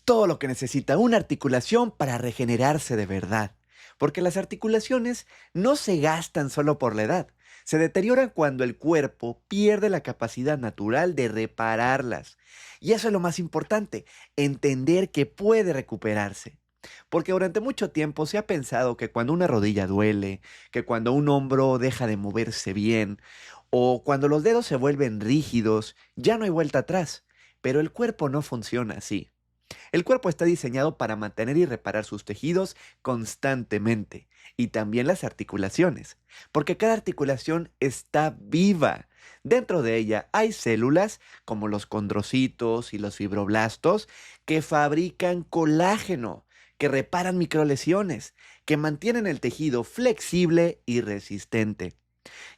todo lo que necesita una articulación para regenerarse de verdad. Porque las articulaciones no se gastan solo por la edad, se deterioran cuando el cuerpo pierde la capacidad natural de repararlas. Y eso es lo más importante, entender que puede recuperarse. Porque durante mucho tiempo se ha pensado que cuando una rodilla duele, que cuando un hombro deja de moverse bien, o cuando los dedos se vuelven rígidos, ya no hay vuelta atrás. Pero el cuerpo no funciona así. El cuerpo está diseñado para mantener y reparar sus tejidos constantemente, y también las articulaciones, porque cada articulación está viva. Dentro de ella hay células, como los condrocitos y los fibroblastos, que fabrican colágeno, que reparan microlesiones, que mantienen el tejido flexible y resistente.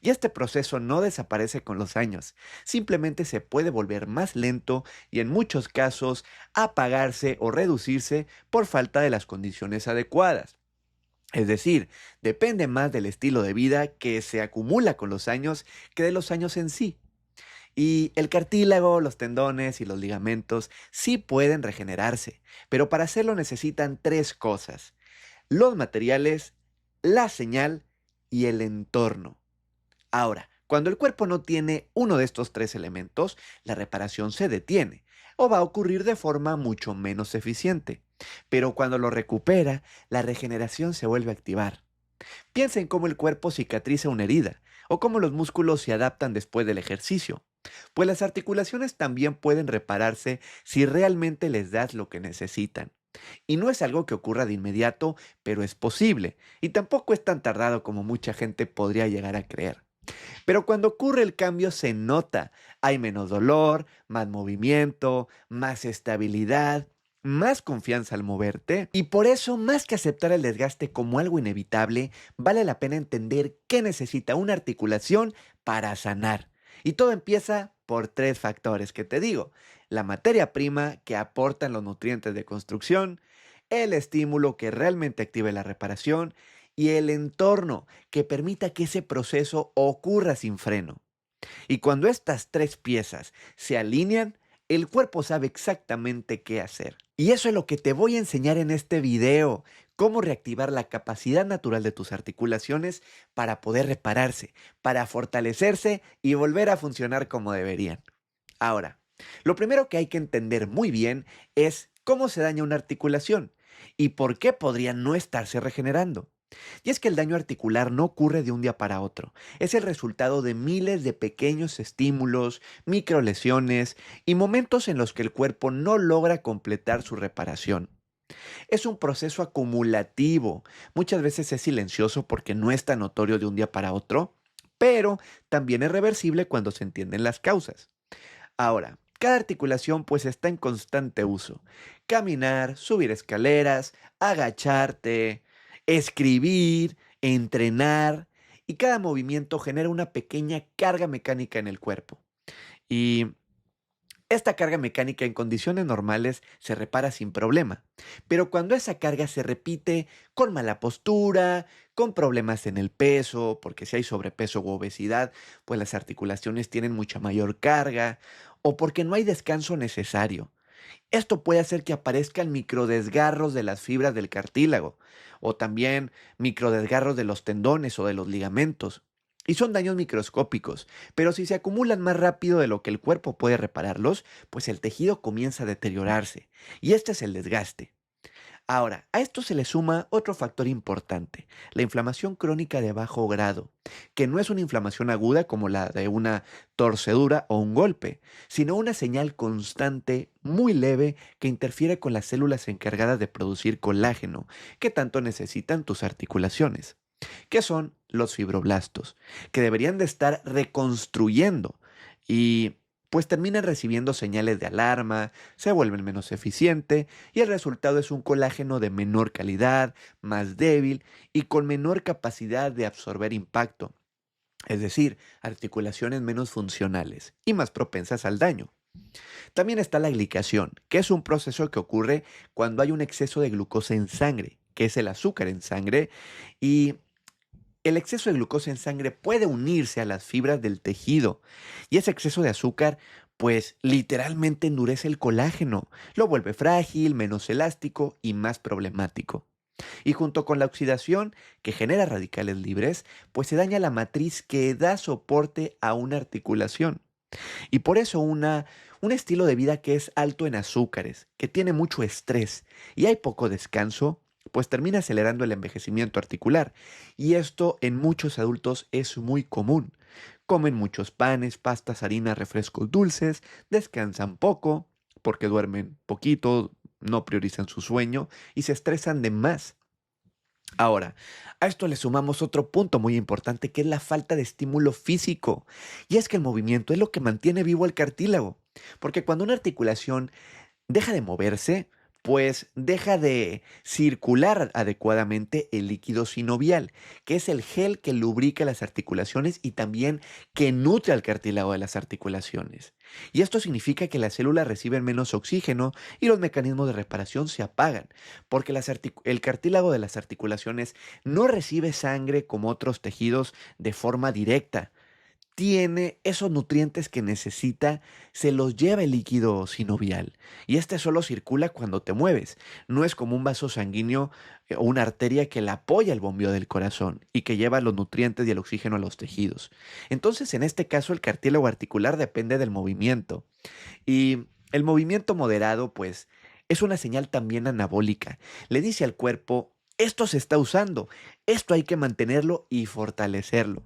Y este proceso no desaparece con los años, simplemente se puede volver más lento y en muchos casos apagarse o reducirse por falta de las condiciones adecuadas. Es decir, depende más del estilo de vida que se acumula con los años que de los años en sí. Y el cartílago, los tendones y los ligamentos sí pueden regenerarse, pero para hacerlo necesitan tres cosas: los materiales, la señal y el entorno. Ahora, cuando el cuerpo no tiene uno de estos tres elementos, la reparación se detiene o va a ocurrir de forma mucho menos eficiente. Pero cuando lo recupera, la regeneración se vuelve a activar. Piensa en cómo el cuerpo cicatriza una herida o cómo los músculos se adaptan después del ejercicio. Pues las articulaciones también pueden repararse si realmente les das lo que necesitan. Y no es algo que ocurra de inmediato, pero es posible. Y tampoco es tan tardado como mucha gente podría llegar a creer. Pero cuando ocurre el cambio se nota. Hay menos dolor, más movimiento, más estabilidad, más confianza al moverte. Y por eso, más que aceptar el desgaste como algo inevitable, vale la pena entender qué necesita una articulación para sanar. Y todo empieza por tres factores que te digo: la materia prima que aportan los nutrientes de construcción, el estímulo que realmente active la reparación y el entorno que permita que ese proceso ocurra sin freno. Y cuando estas tres piezas se alinean, el cuerpo sabe exactamente qué hacer. Y eso es lo que te voy a enseñar en este video: cómo reactivar la capacidad natural de tus articulaciones para poder repararse, para fortalecerse y volver a funcionar como deberían. Ahora, lo primero que hay que entender muy bien es cómo se daña una articulación y por qué podría no estarse regenerando. Y es que el daño articular no ocurre de un día para otro. Es el resultado de miles de pequeños estímulos, microlesiones y momentos en los que el cuerpo no logra completar su reparación. Es un proceso acumulativo. Muchas veces es silencioso porque no es tan notorio de un día para otro, pero también es reversible cuando se entienden las causas. Ahora, cada articulación pues está en constante uso. Caminar, subir escaleras, agacharte, escribir, entrenar, y cada movimiento genera una pequeña carga mecánica en el cuerpo. Y esta carga mecánica en condiciones normales se repara sin problema, pero cuando esa carga se repite con mala postura, con problemas en el peso, porque si hay sobrepeso u obesidad, pues las articulaciones tienen mucha mayor carga, o porque no hay descanso necesario. Esto puede hacer que aparezcan microdesgarros de las fibras del cartílago, o también microdesgarros de los tendones o de los ligamentos. Y son daños microscópicos, pero si se acumulan más rápido de lo que el cuerpo puede repararlos, pues el tejido comienza a deteriorarse. Y este es el desgaste. Ahora, a esto se le suma otro factor importante: la inflamación crónica de bajo grado, que no es una inflamación aguda como la de una torcedura o un golpe, sino una señal constante, muy leve, que interfiere con las células encargadas de producir colágeno, que tanto necesitan tus articulaciones, que son los fibroblastos, que deberían de estar reconstruyendo y pues terminan recibiendo señales de alarma, se vuelven menos eficiente y el resultado es un colágeno de menor calidad, más débil y con menor capacidad de absorber impacto, es decir, articulaciones menos funcionales y más propensas al daño. También está la glicación, que es un proceso que ocurre cuando hay un exceso de glucosa en sangre, que es el azúcar en sangre, y el exceso de glucosa en sangre puede unirse a las fibras del tejido y ese exceso de azúcar pues literalmente endurece el colágeno, lo vuelve frágil, menos elástico y más problemático. Y junto con la oxidación, que genera radicales libres, pues se daña la matriz que da soporte a una articulación. Y por eso un estilo de vida que es alto en azúcares, que tiene mucho estrés y hay poco descanso, pues termina acelerando el envejecimiento articular. Y esto en muchos adultos es muy común. Comen muchos panes, pastas, harinas, refrescos dulces, descansan poco, porque duermen poquito, no priorizan su sueño y se estresan de más. Ahora, a esto le sumamos otro punto muy importante que es la falta de estímulo físico. Y es que el movimiento es lo que mantiene vivo el cartílago. Porque cuando una articulación deja de moverse, pues deja de circular adecuadamente el líquido sinovial, que es el gel que lubrica las articulaciones y también que nutre al cartílago de las articulaciones. Y esto significa que las células reciben menos oxígeno y los mecanismos de reparación se apagan, porque el cartílago de las articulaciones no recibe sangre como otros tejidos de forma directa, tiene esos nutrientes que necesita, se los lleva el líquido sinovial. Y este solo circula cuando te mueves. No es como un vaso sanguíneo o una arteria que le apoya el bombeo del corazón y que lleva los nutrientes y el oxígeno a los tejidos. Entonces, en este caso, el cartílago articular depende del movimiento. Y el movimiento moderado, pues, es una señal también anabólica. Le dice al cuerpo, esto se está usando, esto hay que mantenerlo y fortalecerlo.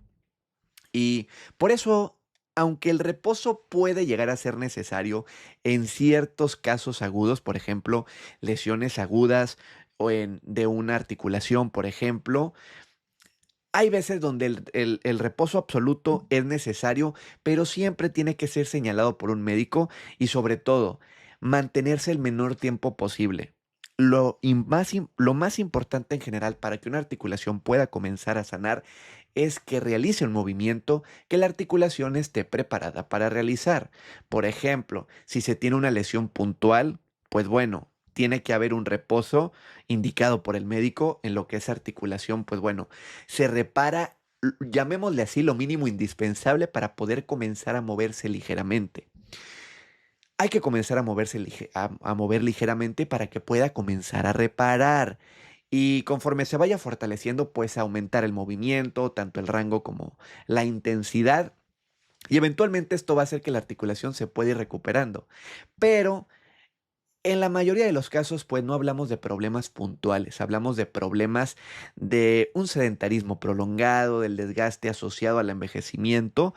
Y por eso, aunque el reposo puede llegar a ser necesario en ciertos casos agudos, por ejemplo, lesiones agudas de una articulación, por ejemplo, hay veces donde el reposo absoluto es necesario, pero siempre tiene que ser señalado por un médico y sobre todo, mantenerse el menor tiempo posible. Lo más importante en general para que una articulación pueda comenzar a sanar es que realice un movimiento que la articulación esté preparada para realizar. Por ejemplo, si se tiene una lesión puntual, pues bueno, tiene que haber un reposo indicado por el médico en lo que es articulación, pues bueno, se repara, llamémosle así, lo mínimo indispensable para poder comenzar a moverse ligeramente. Hay que comenzar a a mover ligeramente para que pueda comenzar a reparar. Y conforme se vaya fortaleciendo, pues aumentar el movimiento, tanto el rango como la intensidad. Y eventualmente esto va a hacer que la articulación se pueda ir recuperando. Pero en la mayoría de los casos, pues no hablamos de problemas puntuales, hablamos de problemas de un sedentarismo prolongado, del desgaste asociado al envejecimiento.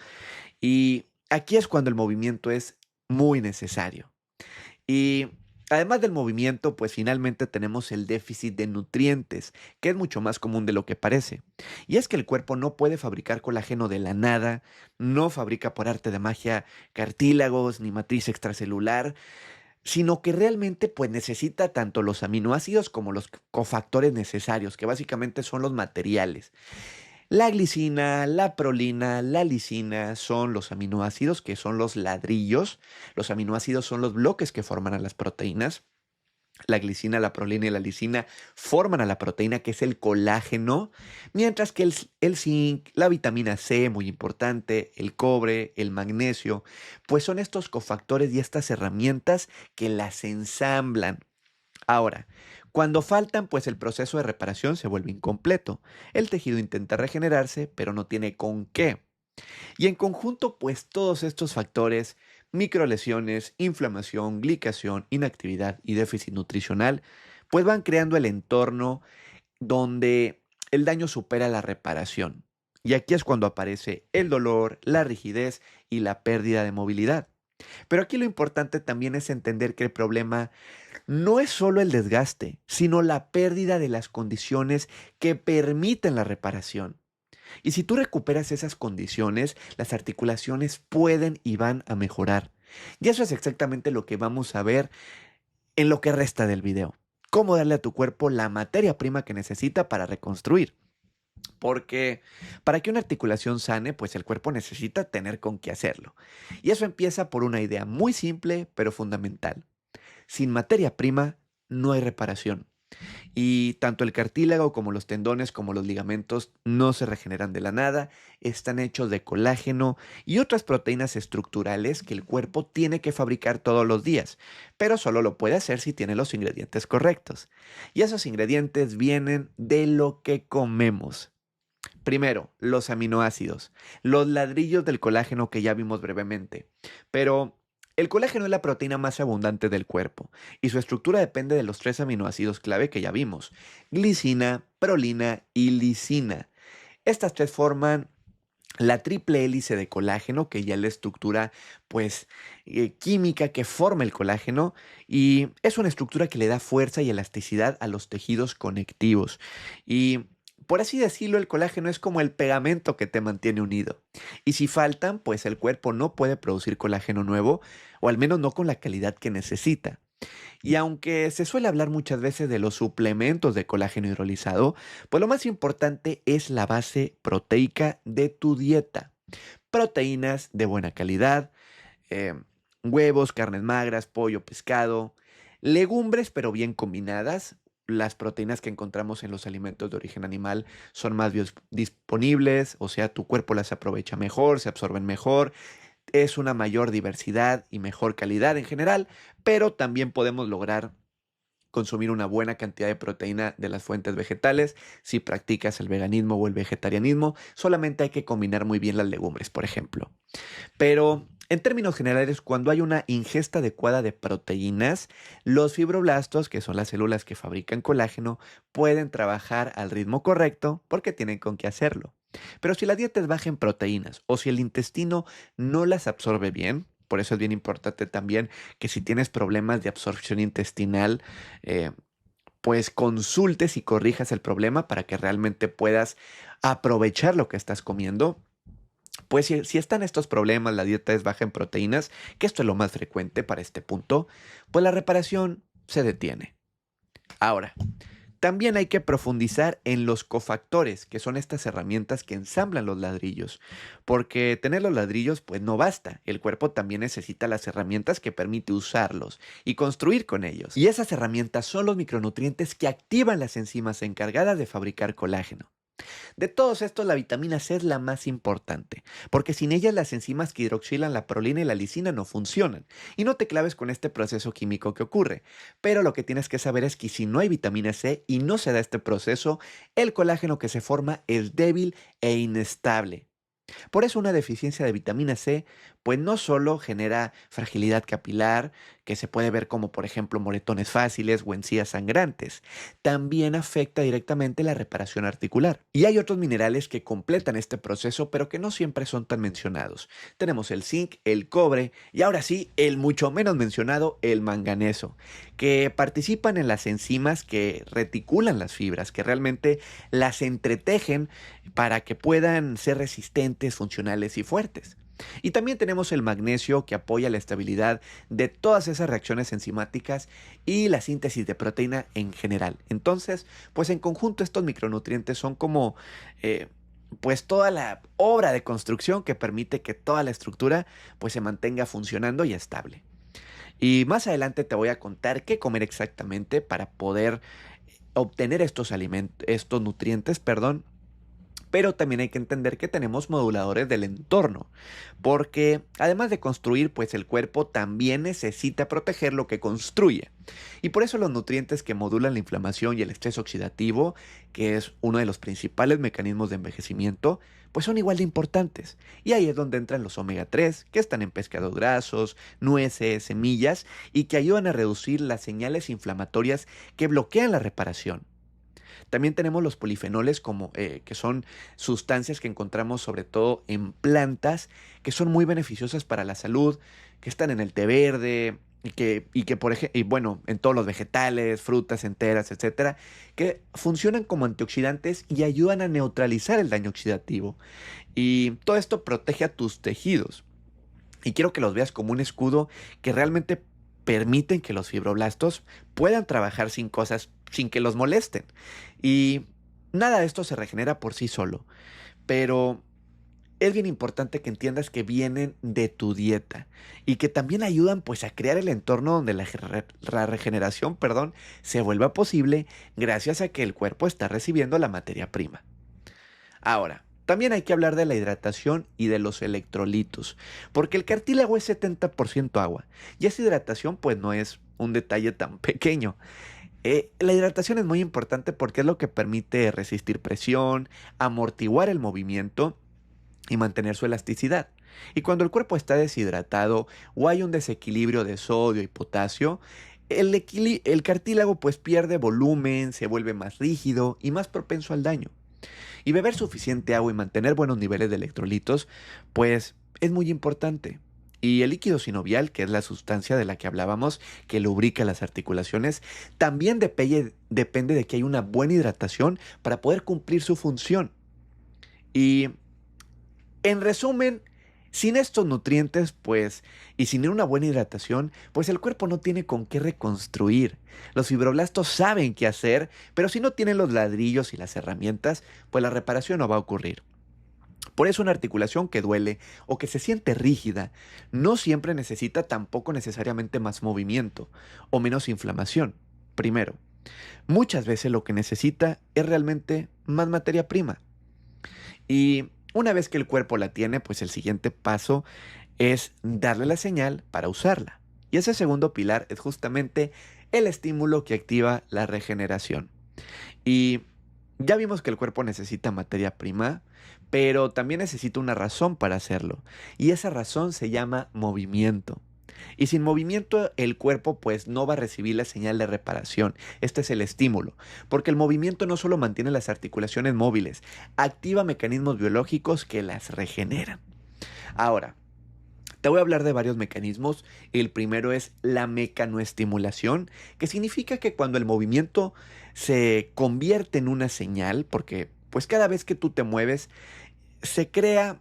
Y aquí es cuando el movimiento es muy necesario. Y además del movimiento, pues finalmente tenemos el déficit de nutrientes, que es mucho más común de lo que parece. Y es que el cuerpo no puede fabricar colágeno de la nada, no fabrica por arte de magia cartílagos ni matriz extracelular, sino que realmente pues necesita tanto los aminoácidos como los cofactores necesarios, que básicamente son los materiales. La glicina, la prolina, la lisina son los aminoácidos que son los ladrillos. Los aminoácidos son los bloques que forman a las proteínas. La glicina, la prolina y la lisina forman a la proteína que es el colágeno, mientras que el zinc, la vitamina C, muy importante, el cobre, el magnesio, pues son estos cofactores y estas herramientas que las ensamblan. Ahora, cuando faltan, pues el proceso de reparación se vuelve incompleto. El tejido intenta regenerarse, pero no tiene con qué. Y en conjunto, pues todos estos factores, microlesiones, inflamación, glicación, inactividad y déficit nutricional, pues van creando el entorno donde el daño supera la reparación. Y aquí es cuando aparece el dolor, la rigidez y la pérdida de movilidad. Pero aquí lo importante también es entender que el problema no es solo el desgaste, sino la pérdida de las condiciones que permiten la reparación. Y si tú recuperas esas condiciones, las articulaciones pueden y van a mejorar. Y eso es exactamente lo que vamos a ver en lo que resta del video. Cómo darle a tu cuerpo la materia prima que necesita para reconstruir. Porque para que una articulación sane, pues el cuerpo necesita tener con qué hacerlo. Y eso empieza por una idea muy simple, pero fundamental. Sin materia prima, no hay reparación. Y tanto el cartílago como los tendones como los ligamentos no se regeneran de la nada, están hechos de colágeno y otras proteínas estructurales que el cuerpo tiene que fabricar todos los días, pero solo lo puede hacer si tiene los ingredientes correctos. Y esos ingredientes vienen de lo que comemos. Primero, los aminoácidos, los ladrillos del colágeno que ya vimos brevemente. Pero el colágeno es la proteína más abundante del cuerpo y su estructura depende de los tres aminoácidos clave que ya vimos: glicina, prolina y lisina. Estas tres forman la triple hélice de colágeno, que ya es la estructura química que forma el colágeno, y es una estructura que le da fuerza y elasticidad a los tejidos conectivos. Y por así decirlo, el colágeno es como el pegamento que te mantiene unido. Y si faltan, pues el cuerpo no puede producir colágeno nuevo, o al menos no con la calidad que necesita. Y aunque se suele hablar muchas veces de los suplementos de colágeno hidrolizado, pues lo más importante es la base proteica de tu dieta. Proteínas de buena calidad, eh, huevos, carnes magras, pollo, pescado, legumbres pero bien combinadas. Las proteínas que encontramos en los alimentos de origen animal son más disponibles, o sea, tu cuerpo las aprovecha mejor, se absorben mejor, es una mayor diversidad y mejor calidad en general, pero también podemos lograr consumir una buena cantidad de proteína de las fuentes vegetales si practicas el veganismo o el vegetarianismo. Solamente hay que combinar muy bien las legumbres, por ejemplo. Pero en términos generales, cuando hay una ingesta adecuada de proteínas, los fibroblastos, que son las células que fabrican colágeno, pueden trabajar al ritmo correcto porque tienen con qué hacerlo. Pero si la dieta es baja en proteínas o si el intestino no las absorbe bien, por eso es bien importante también que si tienes problemas de absorción intestinal, eh, pues consultes y corrijas el problema para que realmente puedas aprovechar lo que estás comiendo. Pues si están estos problemas, la dieta es baja en proteínas, que esto es lo más frecuente para este punto, pues la reparación se detiene. Ahora, también hay que profundizar en los cofactores, que son estas herramientas que ensamblan los ladrillos, porque tener los ladrillos pues no basta, el cuerpo también necesita las herramientas que permite usarlos y construir con ellos. Y esas herramientas son los micronutrientes que activan las enzimas encargadas de fabricar colágeno. De todos estos, la vitamina C es la más importante, porque sin ella las enzimas que hidroxilan la prolina y la lisina no funcionan. Y no te claves con este proceso químico que ocurre, pero lo que tienes que saber es que si no hay vitamina C y no se da este proceso, el colágeno que se forma es débil e inestable. Por eso una deficiencia de vitamina C, pues no solo genera fragilidad capilar, que se puede ver como por ejemplo moretones fáciles o encías sangrantes, también afecta directamente la reparación articular. Y hay otros minerales que completan este proceso, pero que no siempre son tan mencionados. Tenemos el zinc, el cobre y ahora sí, el mucho menos mencionado, el manganeso, que participan en las enzimas que reticulan las fibras, que realmente las entretejen para que puedan ser resistentes, funcionales y fuertes. Y también tenemos el magnesio, que apoya la estabilidad de todas esas reacciones enzimáticas y la síntesis de proteína en general. Entonces, pues en conjunto estos micronutrientes son como pues toda la obra de construcción que permite que toda la estructura pues se mantenga funcionando y estable. Y más adelante te voy a contar qué comer exactamente para poder obtener estos alimentos, estos nutrientes, perdón. Pero también hay que entender que tenemos moduladores del entorno, porque además de construir, pues el cuerpo también necesita proteger lo que construye. Y por eso los nutrientes que modulan la inflamación y el estrés oxidativo, que es uno de los principales mecanismos de envejecimiento, pues son igual de importantes. Y ahí es donde entran los omega 3, que están en pescados grasos, nueces, semillas, y que ayudan a reducir las señales inflamatorias que bloquean la reparación. También tenemos los polifenoles que son sustancias que encontramos sobre todo en plantas que son muy beneficiosas para la salud, que están en el té verde y que por ejemplo, y bueno, en todos los vegetales, frutas enteras, etcétera, que funcionan como antioxidantes y ayudan a neutralizar el daño oxidativo. Y todo esto protege a tus tejidos. Y quiero que los veas como un escudo que realmente permiten que los fibroblastos puedan trabajar sin que los molesten. Y nada de esto se regenera por sí solo. Pero es bien importante que entiendas que vienen de tu dieta y que también ayudan pues a crear el entorno donde la regeneración, perdón, se vuelva posible gracias a que el cuerpo está recibiendo la materia prima. Ahora, también hay que hablar de la hidratación y de los electrolitos, porque el cartílago es 70% agua y esa hidratación pues no es un detalle tan pequeño. La hidratación es muy importante porque es lo que permite resistir presión, amortiguar el movimiento y mantener su elasticidad. Y cuando el cuerpo está deshidratado o hay un desequilibrio de sodio y potasio, el cartílago pues pierde volumen, se vuelve más rígido y más propenso al daño. Y beber suficiente agua y mantener buenos niveles de electrolitos, pues es muy importante. Y el líquido sinovial, que es la sustancia de la que hablábamos, que lubrica las articulaciones, también depende de que haya una buena hidratación para poder cumplir su función. Y en resumen, sin estos nutrientes, pues, y sin una buena hidratación, pues el cuerpo no tiene con qué reconstruir. Los fibroblastos saben qué hacer, pero si no tienen los ladrillos y las herramientas, pues la reparación no va a ocurrir. Por eso una articulación que duele o que se siente rígida no siempre necesita tampoco necesariamente más movimiento o menos inflamación. Primero, muchas veces lo que necesita es realmente más materia prima. Y una vez que el cuerpo la tiene, pues el siguiente paso es darle la señal para usarla. Y ese segundo pilar es justamente el estímulo que activa la regeneración. Y ya vimos que el cuerpo necesita materia prima, pero también necesita una razón para hacerlo. Y esa razón se llama movimiento. Y sin movimiento el cuerpo pues no va a recibir la señal de reparación. Este es el estímulo, porque el movimiento no solo mantiene las articulaciones móviles, activa mecanismos biológicos que las regeneran. Ahora, te voy a hablar de varios mecanismos. El primero es la mecanoestimulación, que significa que cuando el movimiento se convierte en una señal, porque pues cada vez que tú te mueves, se crea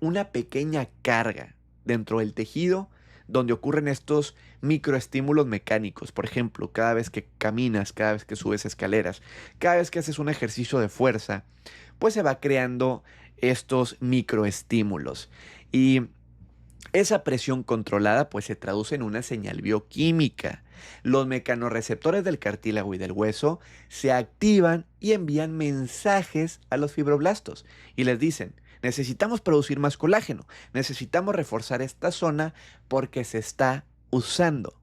una pequeña carga dentro del tejido donde ocurren estos microestímulos mecánicos. Por ejemplo, cada vez que caminas, cada vez que subes escaleras, cada vez que haces un ejercicio de fuerza, pues se va creando estos microestímulos. Y esa presión controlada pues se traduce en una señal bioquímica. Los mecanorreceptores del cartílago y del hueso se activan y envían mensajes a los fibroblastos y les dicen, necesitamos producir más colágeno, necesitamos reforzar esta zona porque se está usando.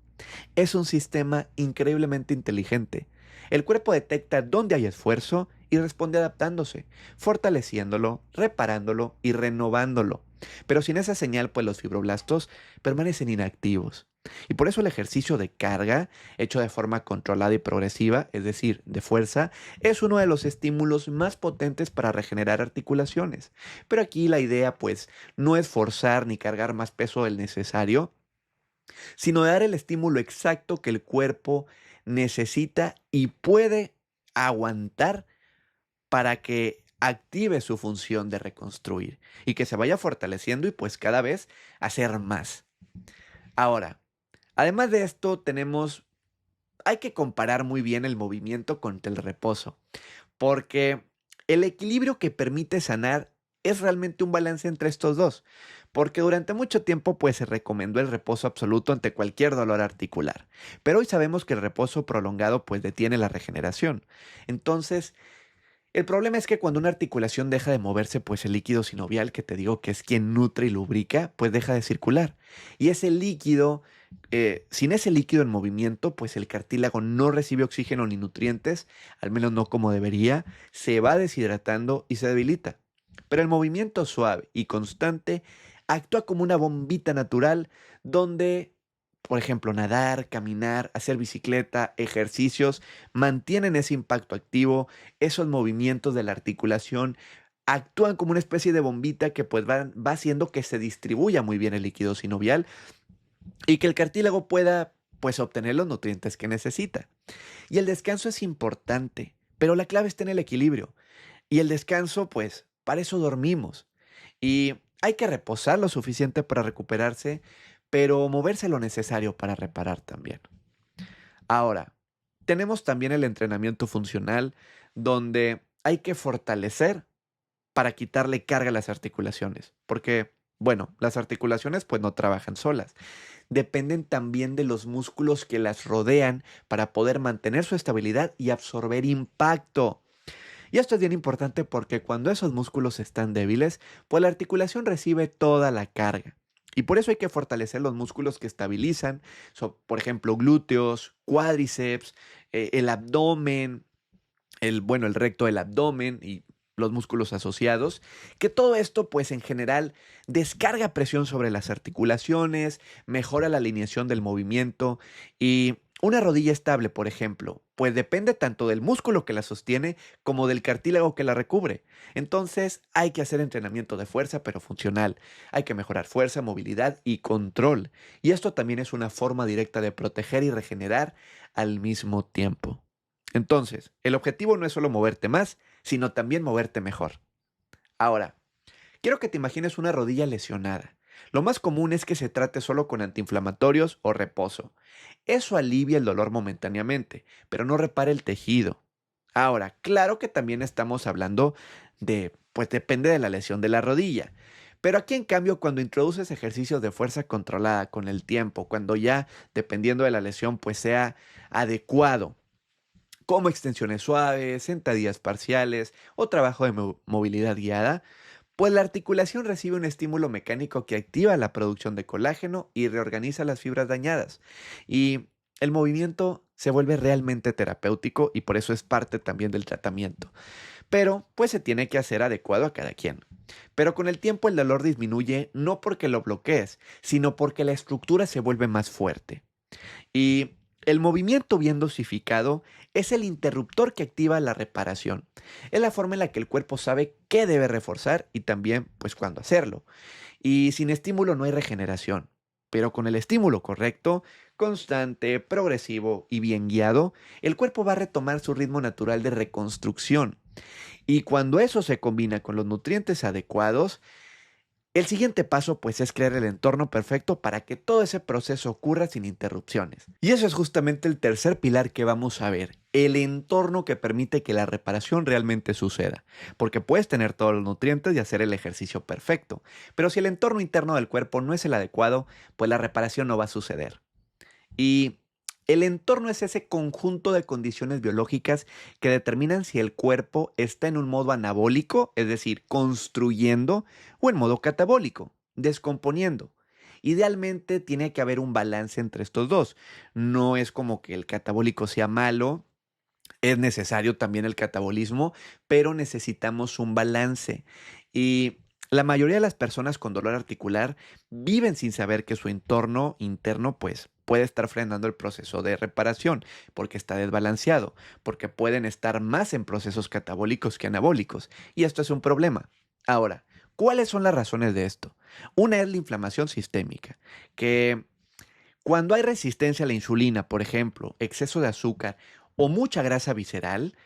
Es un sistema increíblemente inteligente. El cuerpo detecta dónde hay esfuerzo y responde adaptándose, fortaleciéndolo, reparándolo y renovándolo. Pero sin esa señal, pues los fibroblastos permanecen inactivos. Y por eso el ejercicio de carga, hecho de forma controlada y progresiva, es decir, de fuerza, es uno de los estímulos más potentes para regenerar articulaciones. Pero aquí la idea, pues, no es forzar ni cargar más peso del necesario, sino dar el estímulo exacto que el cuerpo necesita y puede aguantar para que active su función de reconstruir y que se vaya fortaleciendo y pues cada vez hacer más. Ahora, además de esto, hay que comparar muy bien el movimiento contra el reposo, porque el equilibrio que permite sanar es realmente un balance entre estos dos, porque durante mucho tiempo pues se recomendó el reposo absoluto ante cualquier dolor articular, pero hoy sabemos que el reposo prolongado pues detiene la regeneración. Entonces, el problema es que cuando una articulación deja de moverse, pues el líquido sinovial, que te digo que es quien nutre y lubrica, pues deja de circular. Y ese líquido, sin ese líquido en movimiento, pues el cartílago no recibe oxígeno ni nutrientes, al menos no como debería, se va deshidratando y se debilita. Pero el movimiento suave y constante actúa como una bombita natural donde, por ejemplo, nadar, caminar, hacer bicicleta, ejercicios, mantienen ese impacto activo, esos movimientos de la articulación actúan como una especie de bombita que pues va haciendo que se distribuya muy bien el líquido sinovial y que el cartílago pueda pues obtener los nutrientes que necesita. Y el descanso es importante, pero la clave está en el equilibrio. Y el descanso pues para eso dormimos. Y hay que reposar lo suficiente para recuperarse, pero moverse lo necesario para reparar también. Ahora, tenemos también el entrenamiento funcional, donde hay que fortalecer para quitarle carga a las articulaciones, porque, bueno, las articulaciones pues no trabajan solas, dependen también de los músculos que las rodean para poder mantener su estabilidad y absorber impacto. Y esto es bien importante porque cuando esos músculos están débiles, pues la articulación recibe toda la carga. Y por eso hay que fortalecer los músculos que estabilizan, por ejemplo, glúteos, cuádriceps, el abdomen, el recto del abdomen y los músculos asociados, que todo esto pues en general descarga presión sobre las articulaciones, mejora la alineación del movimiento y una rodilla estable, por ejemplo, pues depende tanto del músculo que la sostiene como del cartílago que la recubre. Entonces hay que hacer entrenamiento de fuerza pero funcional. Hay que mejorar fuerza, movilidad y control. Y esto también es una forma directa de proteger y regenerar al mismo tiempo. Entonces, el objetivo no es solo moverte más, sino también moverte mejor. Ahora, quiero que te imagines una rodilla lesionada. Lo más común es que se trate solo con antiinflamatorios o reposo. Eso alivia el dolor momentáneamente, pero no repara el tejido. Ahora, claro que también estamos hablando pues depende de la lesión de la rodilla. Pero aquí en cambio, cuando introduces ejercicios de fuerza controlada con el tiempo, cuando ya, dependiendo de la lesión, pues sea adecuado, como extensiones suaves, sentadillas parciales o trabajo de movilidad guiada, pues la articulación recibe un estímulo mecánico que activa la producción de colágeno y reorganiza las fibras dañadas. Y el movimiento se vuelve realmente terapéutico y por eso es parte también del tratamiento. Pero pues se tiene que hacer adecuado a cada quien. Pero con el tiempo el dolor disminuye no porque lo bloquees, sino porque la estructura se vuelve más fuerte. Y el movimiento bien dosificado es el interruptor que activa la reparación. Es la forma en la que el cuerpo sabe qué debe reforzar y también pues cuándo hacerlo. Y sin estímulo no hay regeneración. Pero con el estímulo correcto, constante, progresivo y bien guiado, el cuerpo va a retomar su ritmo natural de reconstrucción. Y cuando eso se combina con los nutrientes adecuados, el siguiente paso pues es crear el entorno perfecto para que todo ese proceso ocurra sin interrupciones. Y eso es justamente el tercer pilar que vamos a ver, el entorno que permite que la reparación realmente suceda. Porque puedes tener todos los nutrientes y hacer el ejercicio perfecto, pero si el entorno interno del cuerpo no es el adecuado, pues la reparación no va a suceder. Y el entorno es ese conjunto de condiciones biológicas que determinan si el cuerpo está en un modo anabólico, es decir, construyendo, o en modo catabólico, descomponiendo. Idealmente tiene que haber un balance entre estos dos. No es como que el catabólico sea malo, es necesario también el catabolismo, pero necesitamos un balance. Y la mayoría de las personas con dolor articular viven sin saber que su entorno interno pues puede estar frenando el proceso de reparación porque está desbalanceado, porque pueden estar más en procesos catabólicos que anabólicos. Y esto es un problema. Ahora, ¿cuáles son las razones de esto? Una es la inflamación sistémica, que cuando hay resistencia a la insulina, por ejemplo, exceso de azúcar o mucha grasa visceral,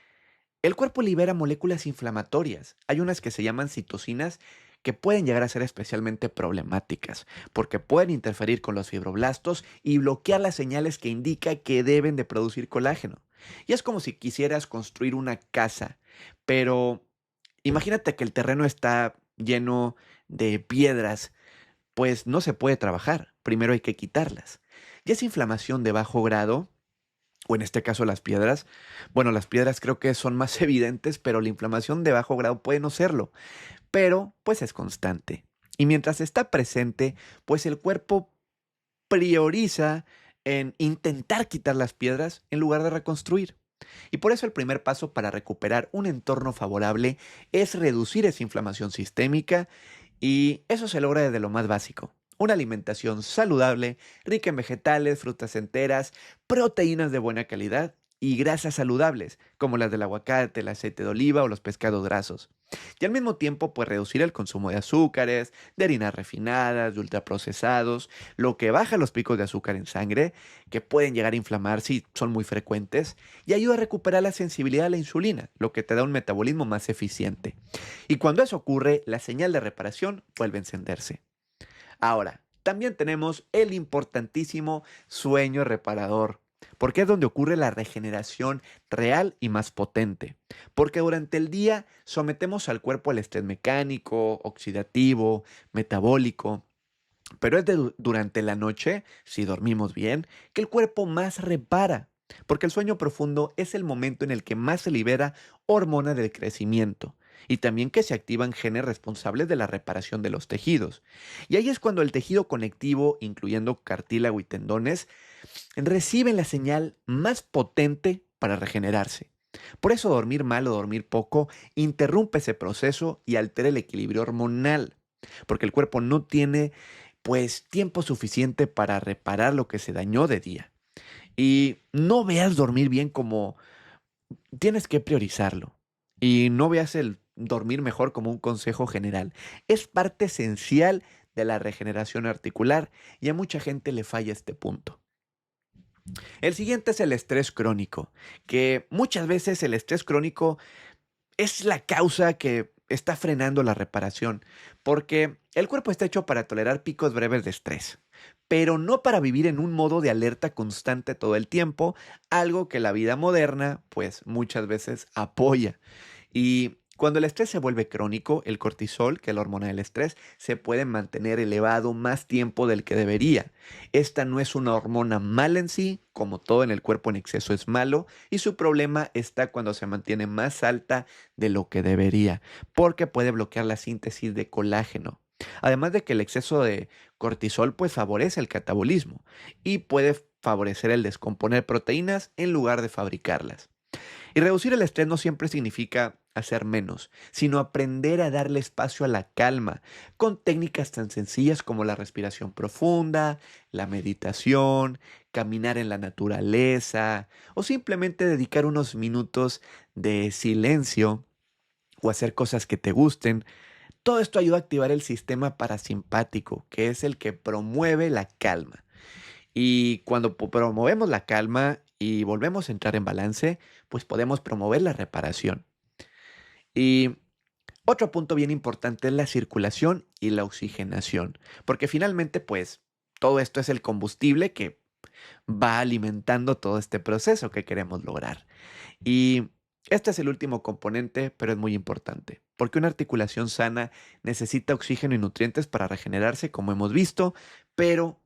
el cuerpo libera moléculas inflamatorias. Hay unas que se llaman citocinas que pueden llegar a ser especialmente problemáticas porque pueden interferir con los fibroblastos y bloquear las señales que indican que deben de producir colágeno. Y es como si quisieras construir una casa, pero imagínate que el terreno está lleno de piedras, pues no se puede trabajar. Primero hay que quitarlas. Y esa inflamación de bajo grado, o en este caso las piedras, bueno, las piedras creo que son más evidentes, pero la inflamación de bajo grado puede no serlo, pero pues es constante. Y mientras está presente, pues el cuerpo prioriza en intentar quitar las piedras en lugar de reconstruir. Y por eso el primer paso para recuperar un entorno favorable es reducir esa inflamación sistémica y eso se logra desde lo más básico. Una alimentación saludable, rica en vegetales, frutas enteras, proteínas de buena calidad y grasas saludables, como las del aguacate, el aceite de oliva o los pescados grasos. Y al mismo tiempo, pues reducir el consumo de azúcares, de harinas refinadas, de ultraprocesados, lo que baja los picos de azúcar en sangre, que pueden llegar a inflamar si son muy frecuentes, y ayuda a recuperar la sensibilidad a la insulina, lo que te da un metabolismo más eficiente. Y cuando eso ocurre, la señal de reparación vuelve a encenderse. Ahora, también tenemos el importantísimo sueño reparador, porque es donde ocurre la regeneración real y más potente. Porque durante el día sometemos al cuerpo al estrés mecánico, oxidativo, metabólico, pero es durante la noche, si dormimos bien, que el cuerpo más repara, porque el sueño profundo es el momento en el que más se libera hormona del crecimiento y también que se activan genes responsables de la reparación de los tejidos. Y ahí es cuando el tejido conectivo, incluyendo cartílago y tendones, reciben la señal más potente para regenerarse. Por eso dormir mal o dormir poco interrumpe ese proceso y altera el equilibrio hormonal, porque el cuerpo no tiene pues tiempo suficiente para reparar lo que se dañó de día. Y no veas dormir bien como tienes que priorizarlo. Y no veas el dormir mejor como un consejo general. Es parte esencial de la regeneración articular y a mucha gente le falla este punto. El siguiente es el estrés crónico, que muchas veces el estrés crónico es la causa que está frenando la reparación, porque el cuerpo está hecho para tolerar picos breves de estrés, pero no para vivir en un modo de alerta constante todo el tiempo, algo que la vida moderna pues muchas veces apoya. Y cuando el estrés se vuelve crónico, el cortisol, que es la hormona del estrés, se puede mantener elevado más tiempo del que debería. Esta no es una hormona mala en sí, como todo en el cuerpo en exceso es malo, y su problema está cuando se mantiene más alta de lo que debería, porque puede bloquear la síntesis de colágeno. Además de que el exceso de cortisol pues favorece el catabolismo y puede favorecer el descomponer proteínas en lugar de fabricarlas. Y reducir el estrés no siempre significa hacer menos, sino aprender a darle espacio a la calma, con técnicas tan sencillas como la respiración profunda, la meditación, caminar en la naturaleza o simplemente dedicar unos minutos de silencio o hacer cosas que te gusten. Todo esto ayuda a activar el sistema parasimpático, que es el que promueve la calma. Y cuando promovemos la calma y volvemos a entrar en balance, pues podemos promover la reparación. Y otro punto bien importante es la circulación y la oxigenación, porque finalmente pues todo esto es el combustible que va alimentando todo este proceso que queremos lograr. Y este es el último componente, pero es muy importante, porque una articulación sana necesita oxígeno y nutrientes para regenerarse, como hemos visto, pero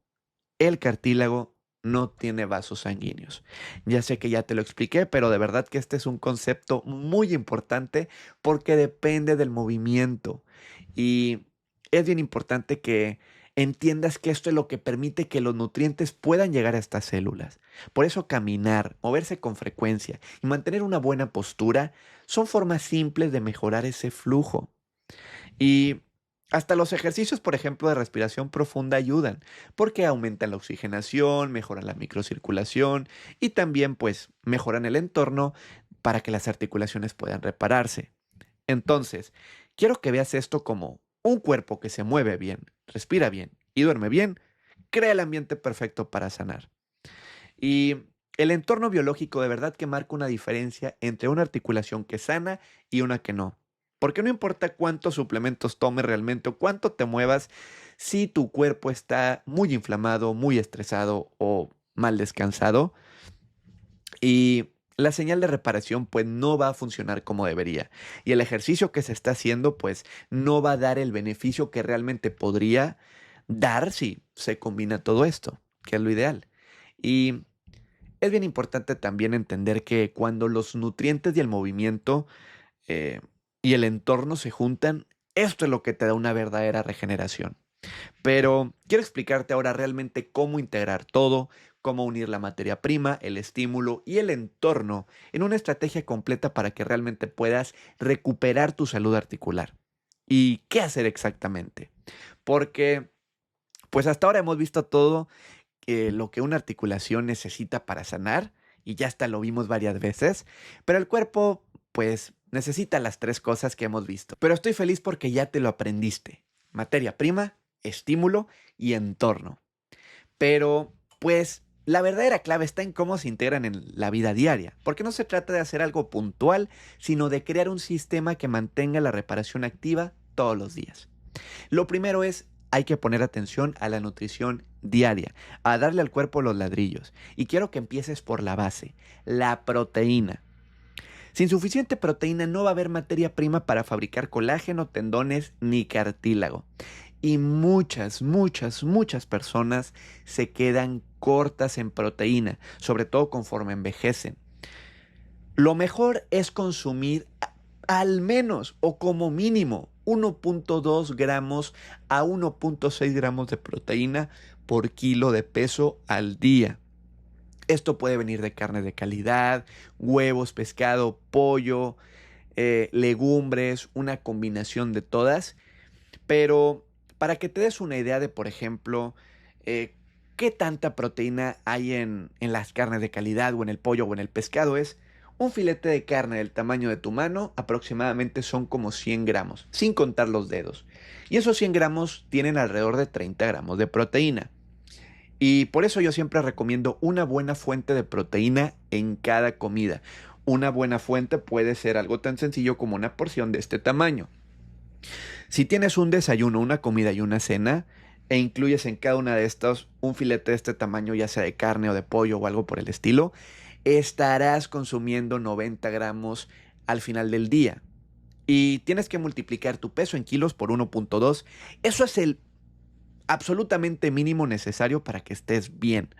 el cartílago no tiene vasos sanguíneos. Ya sé que ya te lo expliqué, pero de verdad que este es un concepto muy importante porque depende del movimiento. Y es bien importante que entiendas que esto es lo que permite que los nutrientes puedan llegar a estas células. Por eso caminar, moverse con frecuencia y mantener una buena postura son formas simples de mejorar ese flujo. Y hasta los ejercicios, por ejemplo, de respiración profunda ayudan, porque aumentan la oxigenación, mejoran la microcirculación y también pues mejoran el entorno para que las articulaciones puedan repararse. Entonces, quiero que veas esto como un cuerpo que se mueve bien, respira bien y duerme bien, crea el ambiente perfecto para sanar. Y el entorno biológico de verdad que marca una diferencia entre una articulación que sana y una que no. Porque no importa cuántos suplementos tomes realmente o cuánto te muevas, si tu cuerpo está muy inflamado, muy estresado o mal descansado, y la señal de reparación pues no va a funcionar como debería. Y el ejercicio que se está haciendo pues no va a dar el beneficio que realmente podría dar si se combina todo esto, que es lo ideal. Y es bien importante también entender que cuando los nutrientes y el movimiento eh, y el entorno se juntan, esto es lo que te da una verdadera regeneración. Pero quiero explicarte ahora realmente cómo integrar todo, cómo unir la materia prima, el estímulo y el entorno en una estrategia completa para que realmente puedas recuperar tu salud articular. ¿Y qué hacer exactamente? Porque, pues hasta ahora hemos visto todo lo que una articulación necesita para sanar, y ya hasta lo vimos varias veces, pero el cuerpo, pues, necesita las tres cosas que hemos visto. Pero estoy feliz porque ya te lo aprendiste. Materia prima, estímulo y entorno. Pero, pues, la verdadera clave está en cómo se integran en la vida diaria, porque no se trata de hacer algo puntual, sino de crear un sistema que mantenga la reparación activa todos los días. Lo primero es hay que poner atención a la nutrición diaria, a darle al cuerpo los ladrillos. Y quiero que empieces por la base, la proteína. Sin suficiente proteína no va a haber materia prima para fabricar colágeno, tendones ni cartílago. Y muchas personas se quedan cortas en proteína, sobre todo conforme envejecen. Lo mejor es consumir al menos o como mínimo 1.2 gramos a 1.6 gramos de proteína por kilo de peso al día. Esto puede venir de carne de calidad, huevos, pescado, pollo, legumbres, una combinación de todas. Pero para que te des una idea de, por ejemplo, qué tanta proteína hay en las carnes de calidad o en el pollo o en el pescado, es un filete de carne del tamaño de tu mano, aproximadamente son como 100 gramos, sin contar los dedos. Y esos 100 gramos tienen alrededor de 30 gramos de proteína. Y por eso yo siempre recomiendo una buena fuente de proteína en cada comida. Una buena fuente puede ser algo tan sencillo como una porción de este tamaño. Si tienes un desayuno, una comida y una cena, e incluyes en cada una de estas un filete de este tamaño, ya sea de carne o de pollo o algo por el estilo, estarás consumiendo 90 gramos al final del día. Y tienes que multiplicar tu peso en kilos por 1.2. Eso es el absolutamente mínimo necesario para que estés bien.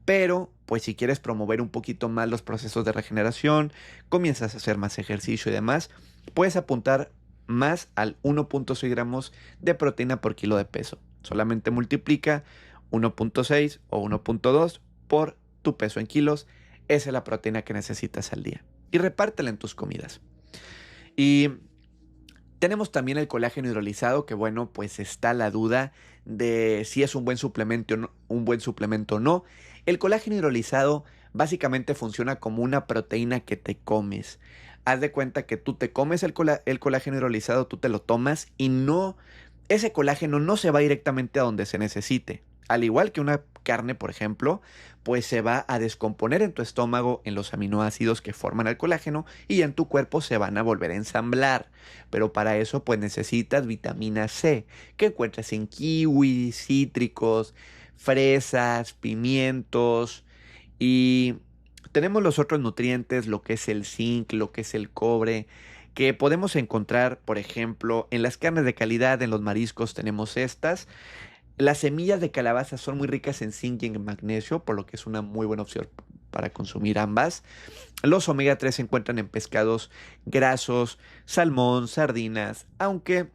Pero, pues si quieres promover un poquito más los procesos de regeneración, comienzas a hacer más ejercicio y demás, puedes apuntar más al 1.6 gramos de proteína por kilo de peso. Solamente multiplica 1.6 o 1.2 por tu peso en kilos. Esa es la proteína que necesitas al día. Y repártela en tus comidas. Y tenemos también el colágeno hidrolizado, que bueno, pues está la duda de si es un buen suplemento o no. El colágeno hidrolizado básicamente funciona como una proteína que te comes. Haz de cuenta que tú te comes el colágeno hidrolizado, tú te lo tomas y ese colágeno no se va directamente a donde se necesite. Al igual que una carne, por ejemplo, pues se va a descomponer en tu estómago en los aminoácidos que forman el colágeno y en tu cuerpo se van a volver a ensamblar. Pero para eso pues necesitas vitamina C, que encuentras en kiwis, cítricos, fresas, pimientos y tenemos los otros nutrientes, lo que es el zinc, lo que es el cobre, que podemos encontrar, por ejemplo, en las carnes de calidad, en los mariscos tenemos estas. Las semillas de calabaza son muy ricas en zinc y en magnesio, por lo que es una muy buena opción para consumir ambas. Los omega 3 se encuentran en pescados grasos, salmón, sardinas, aunque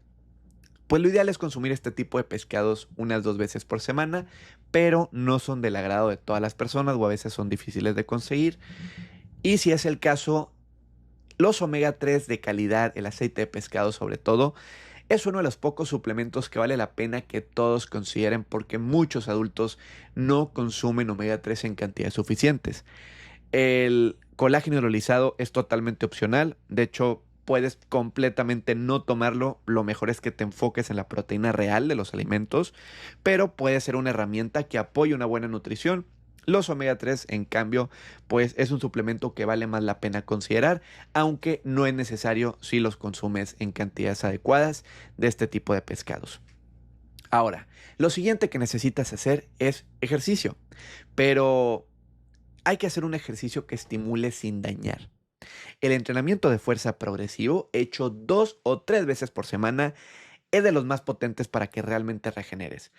pues lo ideal es consumir este tipo de pescados unas 2 veces por semana, pero no son del agrado de todas las personas o a veces son difíciles de conseguir. Y si es el caso, los omega 3 de calidad, el aceite de pescado sobre todo, es uno de los pocos suplementos que vale la pena que todos consideren porque muchos adultos no consumen omega 3 en cantidades suficientes. El colágeno hidrolizado es totalmente opcional, de hecho puedes completamente no tomarlo, lo mejor es que te enfoques en la proteína real de los alimentos, pero puede ser una herramienta que apoye una buena nutrición. Los omega 3, en cambio, pues es un suplemento que vale más la pena considerar, aunque no es necesario si los consumes en cantidades adecuadas de este tipo de pescados. Ahora, lo siguiente que necesitas hacer es ejercicio, pero hay que hacer un ejercicio que estimule sin dañar. El entrenamiento de fuerza progresivo, hecho 2 o 3 veces por semana, es de los más potentes para que realmente regeneres.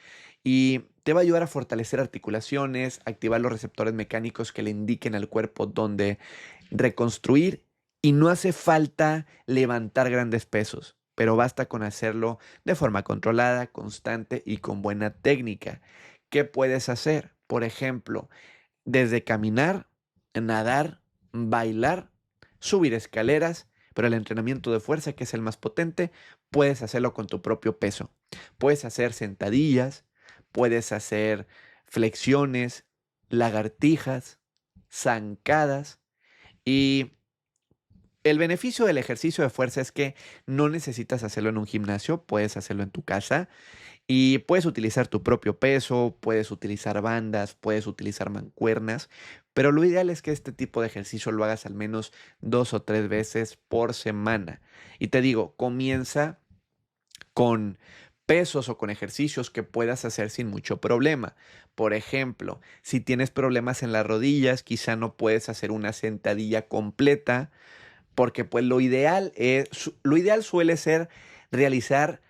Y te va a ayudar a fortalecer articulaciones, activar los receptores mecánicos que le indiquen al cuerpo dónde reconstruir. Y no hace falta levantar grandes pesos, pero basta con hacerlo de forma controlada, constante y con buena técnica. ¿Qué puedes hacer? Por ejemplo, desde caminar, nadar, bailar, subir escaleras, pero el entrenamiento de fuerza, que es el más potente, puedes hacerlo con tu propio peso. Puedes hacer sentadillas, puedes hacer flexiones, lagartijas, zancadas y el beneficio del ejercicio de fuerza es que no necesitas hacerlo en un gimnasio, puedes hacerlo en tu casa y puedes utilizar tu propio peso, puedes utilizar bandas, puedes utilizar mancuernas, pero lo ideal es que este tipo de ejercicio lo hagas al menos 2 o 3 veces por semana. Y te digo, comienza con pesos o con ejercicios que puedas hacer sin mucho problema. Por ejemplo, si tienes problemas en las rodillas, quizá no puedes hacer una sentadilla completa, porque pues lo ideal suele ser realizar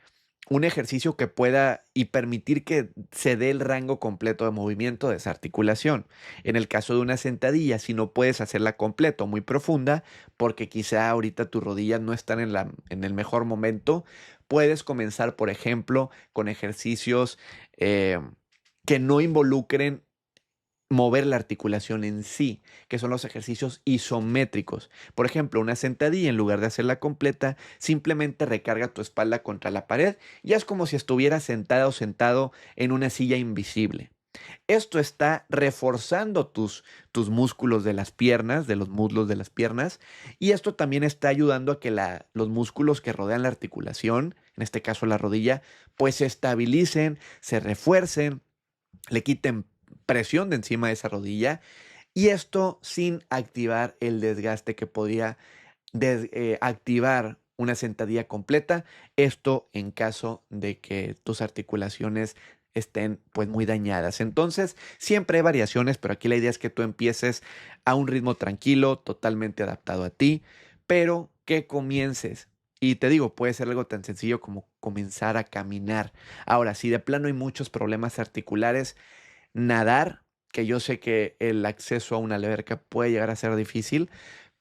un ejercicio que pueda y permitir que se dé el rango completo de movimiento de esa articulación. En el caso de una sentadilla, si no puedes hacerla completa o muy profunda, porque quizá ahorita tus rodillas no están en el mejor momento, puedes comenzar, por ejemplo, con ejercicios eh, que no involucren mover la articulación en sí, que son los ejercicios isométricos. Por ejemplo, una sentadilla, en lugar de hacerla completa, simplemente recarga tu espalda contra la pared y es como si estuvieras sentada o sentado en una silla invisible. Esto está reforzando tus músculos de las piernas, de los muslos de las piernas, y esto también está ayudando a que los músculos que rodean la articulación, en este caso la rodilla, pues se estabilicen, se refuercen, le quiten presión de encima de esa rodilla, y esto sin activar el desgaste que podría activar una sentadilla completa. Esto en caso de que tus articulaciones estén pues muy dañadas. Entonces, siempre hay variaciones, pero aquí la idea es que tú empieces a un ritmo tranquilo, totalmente adaptado a ti, pero que comiences. Y te digo, puede ser algo tan sencillo como comenzar a caminar. Ahora, si de plano hay muchos problemas articulares, nadar, que yo sé que el acceso a una alberca puede llegar a ser difícil,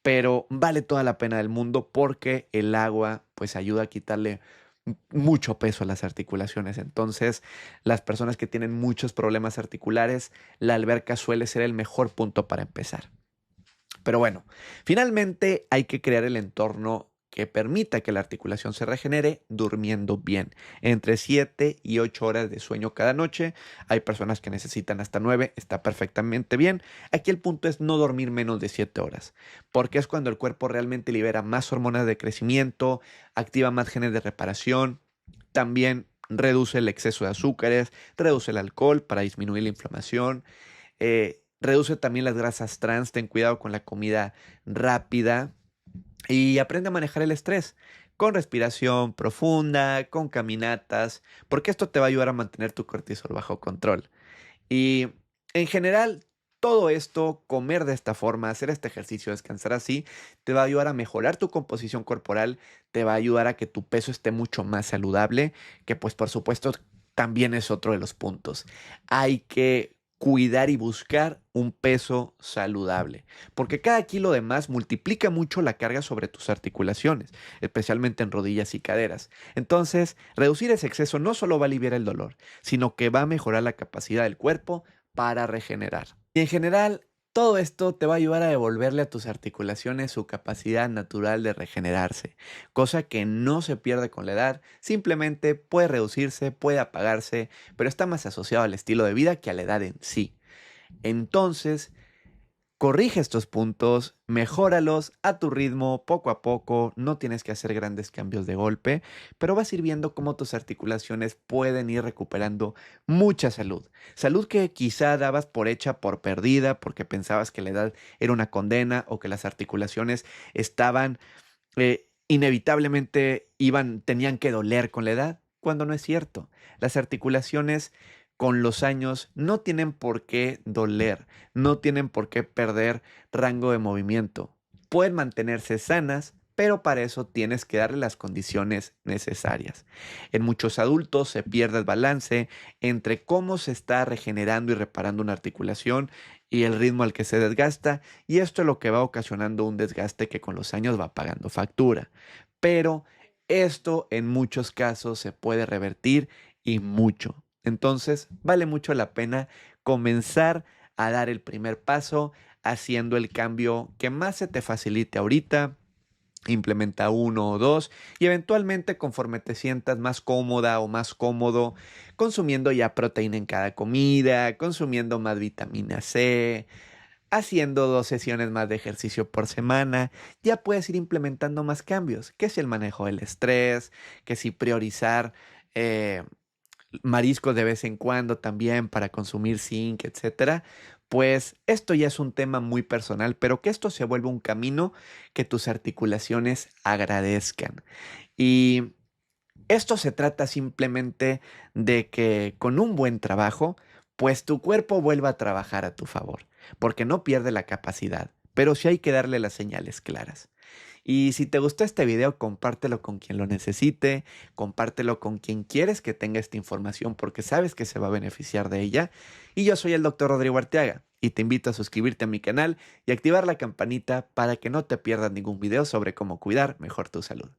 pero vale toda la pena del mundo porque el agua pues ayuda a quitarle mucho peso a las articulaciones. Entonces, las personas que tienen muchos problemas articulares, la alberca suele ser el mejor punto para empezar. Pero bueno, finalmente hay que crear el entorno que permita que la articulación se regenere durmiendo bien. Entre 7 y 8 horas de sueño cada noche. Hay personas que necesitan hasta 9, está perfectamente bien. Aquí el punto es no dormir menos de 7 horas, porque es cuando el cuerpo realmente libera más hormonas de crecimiento, activa más genes de reparación, también reduce el exceso de azúcares, reduce el alcohol para disminuir la inflamación. Reduce también las grasas trans, ten cuidado con la comida rápida y aprende a manejar el estrés con respiración profunda, con caminatas, porque esto te va a ayudar a mantener tu cortisol bajo control. Y en general, todo esto, comer de esta forma, hacer este ejercicio, descansar así, te va a ayudar a mejorar tu composición corporal, te va a ayudar a que tu peso esté mucho más saludable, que pues por supuesto también es otro de los puntos. Hay que cuidar y buscar un peso saludable, porque cada kilo de más multiplica mucho la carga sobre tus articulaciones, especialmente en rodillas y caderas. Entonces, reducir ese exceso no solo va a aliviar el dolor, sino que va a mejorar la capacidad del cuerpo para regenerar. Y en general, todo esto te va a ayudar a devolverle a tus articulaciones su capacidad natural de regenerarse, cosa que no se pierde con la edad, simplemente puede reducirse, puede apagarse, pero está más asociado al estilo de vida que a la edad en sí. Entonces, corrige estos puntos, mejóralos a tu ritmo, poco a poco, no tienes que hacer grandes cambios de golpe, pero vas a ir viendo cómo tus articulaciones pueden ir recuperando mucha salud. Salud que quizá dabas por hecha, por perdida, porque pensabas que la edad era una condena o que las articulaciones estaban inevitablemente tenían que doler con la edad, cuando no es cierto. Las articulaciones con los años no tienen por qué doler, no tienen por qué perder rango de movimiento. Pueden mantenerse sanas, pero para eso tienes que darle las condiciones necesarias. En muchos adultos se pierde el balance entre cómo se está regenerando y reparando una articulación y el ritmo al que se desgasta, y esto es lo que va ocasionando un desgaste que con los años va pagando factura. Pero esto en muchos casos se puede revertir y mucho. Entonces, vale mucho la pena comenzar a dar el primer paso haciendo el cambio que más se te facilite ahorita. Implementa uno o dos y eventualmente conforme te sientas más cómoda o más cómodo, consumiendo ya proteína en cada comida, consumiendo más vitamina C, haciendo 2 sesiones más de ejercicio por semana, ya puedes ir implementando más cambios, que si el manejo del estrés, que si priorizar eh, mariscos de vez en cuando también para consumir zinc, etcétera. Pues esto ya es un tema muy personal, pero que esto se vuelva un camino que tus articulaciones agradezcan. Y Esto se trata simplemente de que con un buen trabajo, pues tu cuerpo vuelva a trabajar a tu favor, porque no pierde la capacidad, pero sí hay que darle las señales claras. Y si te gustó este video, compártelo con quien lo necesite, compártelo con quien quieres que tenga esta información porque sabes que se va a beneficiar de ella. Y yo soy el Dr. Rodrigo Arteaga y te invito a suscribirte a mi canal y activar la campanita para que no te pierdas ningún video sobre cómo cuidar mejor tu salud.